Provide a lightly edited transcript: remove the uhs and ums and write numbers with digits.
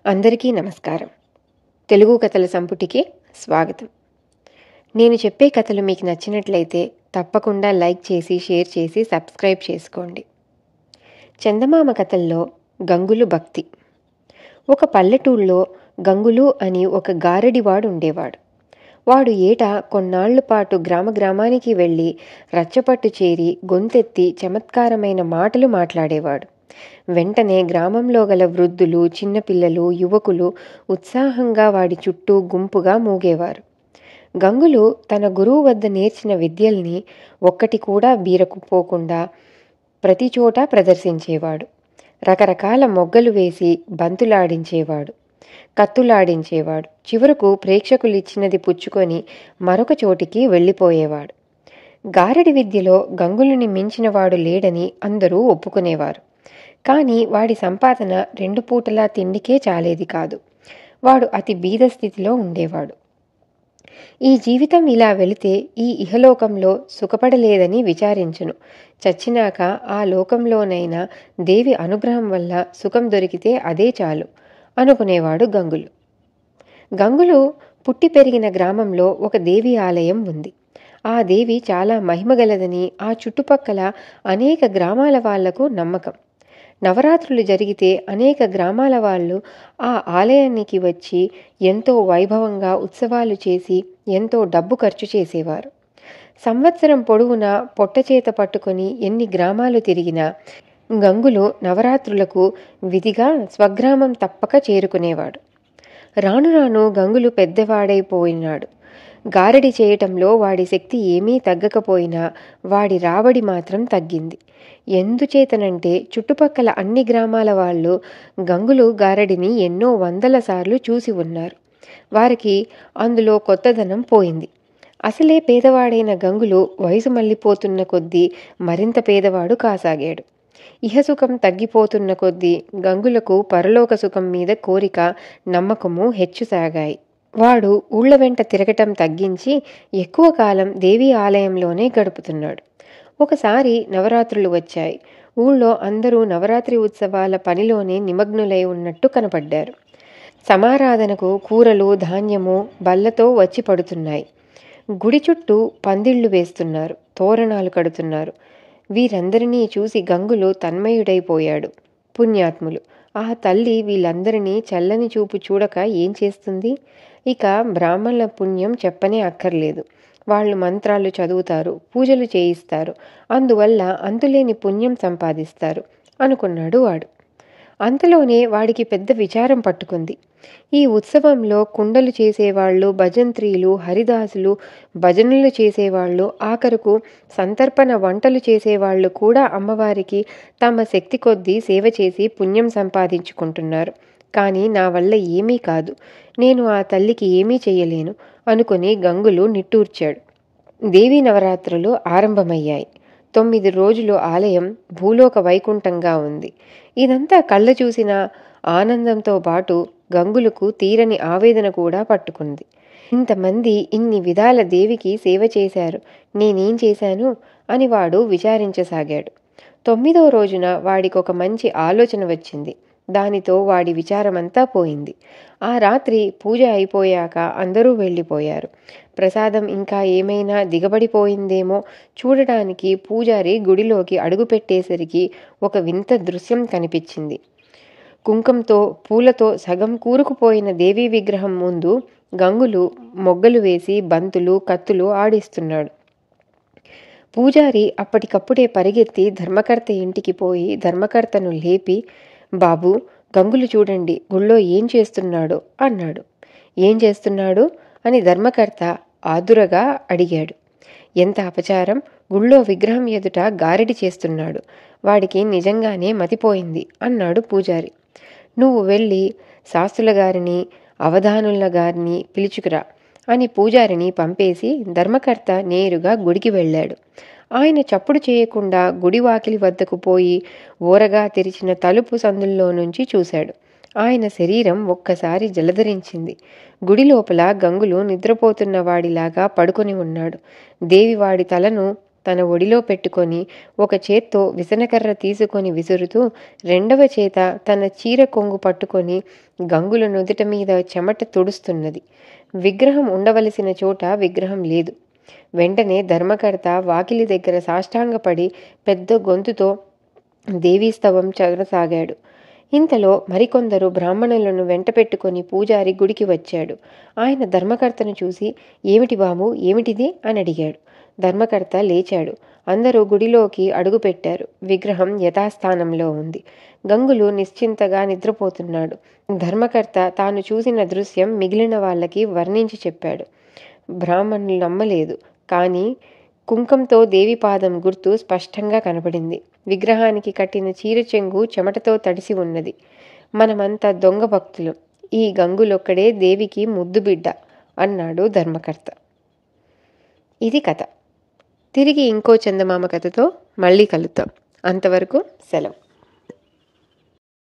అందరికీ నమస్కారం. తెలుగు కథల సంపుటికి స్వాగతం. నేను చెప్పే కథలు మీకు నచ్చినట్లయితే తప్పకుండా లైక్ చేసి, షేర్ చేసి, సబ్స్క్రైబ్ చేసుకోండి. చందమామ కథల్లో గంగులు భక్తి. ఒక పల్లెటూళ్ళలో గంగులు అని ఒక గారడివాడు ఉండేవాడు. వాడు ఏటా కొన్నాళ్ల పాటు గ్రామానికి వెళ్ళి రచ్చపట్టు చేరి గొంతెత్తి చమత్కారమైన మాటలు మాట్లాడేవాడు. వెంటనే గ్రామంలో గల వృద్ధులు, చిన్నపిల్లలు, యువకులు ఉత్సాహంగా వాడి చుట్టూ గుంపుగా మూగేవారు. తన గురువు వద్ద నేర్చిన విద్యల్ని ఒక్కటి కూడా బీరకుపోకుండా ప్రతిచోట ప్రదర్శించేవాడు. రకరకాల మొగ్గలు వేసి బంతులాడించేవాడు, కత్తులాడించేవాడు. చివరకు ప్రేక్షకులిచ్చినది పుచ్చుకొని మరొక చోటికి వెళ్ళిపోయేవాడు. గారడి విద్యలో గంగులుని మించినవాడు లేడని అందరూ ఒప్పుకునేవారు. కానీ వాడి సంపాదన 2 పూటలా తిండికే చాలేది కాదు. వాడు అతి బీద స్థితిలో ఉండేవాడు. ఈ జీవితం ఇలా వెళితే ఈ ఇహలోకంలో సుఖపడలేదని విచారించును. చచ్చినాక ఆ లోకంలోనైనా దేవి అనుగ్రహం వల్ల సుఖం దొరికితే అదే చాలు అనుకునేవాడు గంగులు పుట్టి పెరిగిన గ్రామంలో ఒక దేవి ఆలయం ఉంది. ఆ దేవి చాలా మహిమగలదని ఆ చుట్టుపక్కల అనేక గ్రామాల వాళ్లకు నమ్మకం. నవరాత్రులు జరిగితే అనేక గ్రామాల వాళ్ళు ఆ ఆలయానికి వచ్చి ఎంతో వైభవంగా ఉత్సవాలు చేసి ఎంతో డబ్బు ఖర్చు చేసేవారు. సంవత్సరం పొడవునా పొట్టచేత పట్టుకొని ఎన్ని గ్రామాలు తిరిగినా గంగులు నవరాత్రులకు విధిగా స్వగ్రామం తప్పక చేరుకునేవాడు. రాను రాను గంగులు పెద్దవాడైపోయినాడు. గారడి చేయటంలో వాడి శక్తి ఏమీ తగ్గకపోయినా వాడి రాబడి మాత్రం తగ్గింది. ఎందుచేతనంటే చుట్టుపక్కల అన్ని గ్రామాల వాళ్ళు గంగులు గారడిని ఎన్నో వందల సార్లు చూసి ఉన్నారు. వారికి అందులో కొత్తదనం పోయింది. అసలే పేదవాడైన గంగులు వయసు మళ్ళీపోతున్న కొద్దీ మరింత పేదవాడు కాసాగాడు. ఇహసుఖం తగ్గిపోతున్న కొద్దీ గంగులకు పరలోక సుఖం మీద కోరిక, నమ్మకము హెచ్చుసాగాయి. వాడు ఊళ్ల వెంట తిరగటం తగ్గించి ఎక్కువ కాలం దేవీ ఆలయంలోనే గడుపుతున్నాడు. ఒకసారి నవరాత్రులు వచ్చాయి. ఊళ్ళో అందరూ నవరాత్రి ఉత్సవాల పనిలోనే నిమగ్నులై ఉన్నట్టు కనపడ్డారు. సమారాధనకు కూరలు, ధాన్యము బల్లతో వచ్చి పడుతున్నాయి. గుడి చుట్టూ పందిళ్లు వేస్తున్నారు, తోరణాలు కడుతున్నారు. వీరందరినీ చూసి గంగులు తన్మయుడైపోయాడు. పుణ్యాత్ములు! ఆ తల్లి వీళ్ళందరినీ చల్లని చూపు చూడక ఏం చేస్తుంది? ఇక బ్రాహ్మణుల పుణ్యం చెప్పనే అక్కర్లేదు. వాళ్ళు మంత్రాలు చదువుతారు, పూజలు చేయిస్తారు. అందువల్ల అంతులేని పుణ్యం సంపాదిస్తారు అనుకున్నాడు వాడు. అంతలోనే వాడికి పెద్ద విచారం పట్టుకుంది. ఈ ఉత్సవంలో కుండలు చేసేవాళ్ళు, భజంత్రీలు, హరిదాసులు, భజనలు చేసేవాళ్ళు, ఆఖరుకు సంతర్పణ వంటలు చేసేవాళ్ళు కూడా అమ్మవారికి తమ శక్తి కొద్దీ సేవ చేసి పుణ్యం సంపాదించుకుంటున్నారు. కానీ నా వల్ల ఏమీ కాదు, నేను ఆ తల్లికి ఏమీ చెయ్యలేను అనుకుని గంగులు నిట్టూర్చాడు. దేవీ నవరాత్రులు ఆరంభమయ్యాయి. 9 రోజులు ఆలయం భూలోక వైకుంఠంగా ఉంది. ఇదంతా కళ్ళ చూసిన ఆనందంతో పాటు గంగులకు తీరని ఆవేదన కూడా పట్టుకుంది. ఇంతమంది ఇన్ని విధాల దేవికి సేవ చేశారు, నేనేం చేశాను అని వాడు విచారించసాగాడు. 9వ రోజున వాడికొక మంచి ఆలోచన వచ్చింది. దానితో వాడి విచారమంతా పోయింది. ఆ రాత్రి పూజ అయిపోయాక అందరూ వెళ్ళిపోయారు. ప్రసాదం ఇంకా ఏమైనా దిగబడిపోయిందేమో చూడడానికి పూజారి గుడిలోకి అడుగుపెట్టేసరికి ఒక వింత దృశ్యం కనిపించింది. కుంకంతో, పూలతో సగం కూరుకుపోయిన దేవీ విగ్రహం ముందు గంగులు మొగ్గలు వేసి బంతులు, కత్తులు ఆడిస్తున్నాడు. పూజారి అప్పటికప్పుడే పరిగెత్తి ధర్మకర్త ఇంటికి పోయి ధర్మకర్తను లేపి, బాబూ, గంగులు చూడండి గుళ్ళో ఏం చేస్తున్నాడో అన్నాడు. ఏం చేస్తున్నాడు అని ధర్మకర్త ఆదురగా అడిగాడు. ఎంత అపచారం! గుళ్ళో విగ్రహం ఎదుట గారడి చేస్తున్నాడు. వాడికి నిజంగానే మతిపోయింది అన్నాడు పూజారి. నువ్వు వెళ్ళి శాస్త్రుల గారిని, అవధానుల గారిని పిలుచుకురా అని పూజారిని పంపేసి ధర్మకర్త నేరుగా గుడికి వెళ్ళాడు. ఆయన చప్పుడు చేయకుండా గుడి వాకిలి వద్దకు పోయి ఓరగా తెరిచిన తలుపు సందుల్లో నుంచి చూశాడు. ఆయన శరీరం ఒక్కసారి జలధరించింది. గుడి లోపల గంగులు నిద్రపోతున్న వాడిలాగా పడుకొని ఉన్నాడు. దేవి వాడి తలను తన ఒడిలో పెట్టుకొని ఒక చేత్తో విసనకర్ర తీసుకొని విసురుతూ రెండవ చేత తన చీర కొంగు పట్టుకొని గంగుల నుదుట మీద చెమట తుడుస్తున్నది. విగ్రహం ఉండవలసిన చోట విగ్రహం లేదు. వెంటనే ధర్మకర్త వాకిలి దగ్గర సాష్టాంగపడి పెద్ద గొంతుతో దేవీస్తవం చదవసాగాడు. ఇంతలో మరికొందరు బ్రాహ్మణులను వెంట పెట్టుకొని పూజారి గుడికి వచ్చాడు. ఆయన ధర్మకర్తను చూసి, ఏమిటి బాబు, ఏమిటిది అని అడిగాడు. ధర్మకర్త లేచాడు. అందరూ గుడిలోకి అడుగుపెట్టారు. విగ్రహం యథాస్థానంలో ఉంది. గంగులు నిశ్చింతగా నిద్రపోతున్నాడు. ధర్మకర్త తాను చూసిన దృశ్యం మిగిలిన వాళ్ళకి వర్ణించి చెప్పాడు. బ్రాహ్మణులు నమ్మలేదు. కానీ కుంకంతో దేవిపాదం గుర్తు స్పష్టంగా కనపడింది. విగ్రహానికి కట్టిన చీర చెంగు చెమటతో తడిసి ఉన్నది. మనమంతా దొంగ భక్తులు. ఈ గంగులొక్కడే దేవికి ముద్దు బిడ్డ అన్నాడు ధర్మకర్త. ఇది కథ. తిరిగి ఇంకో చందమామ కథతో మళ్ళీ కలుద్దాం. అంతవరకు సెలవు.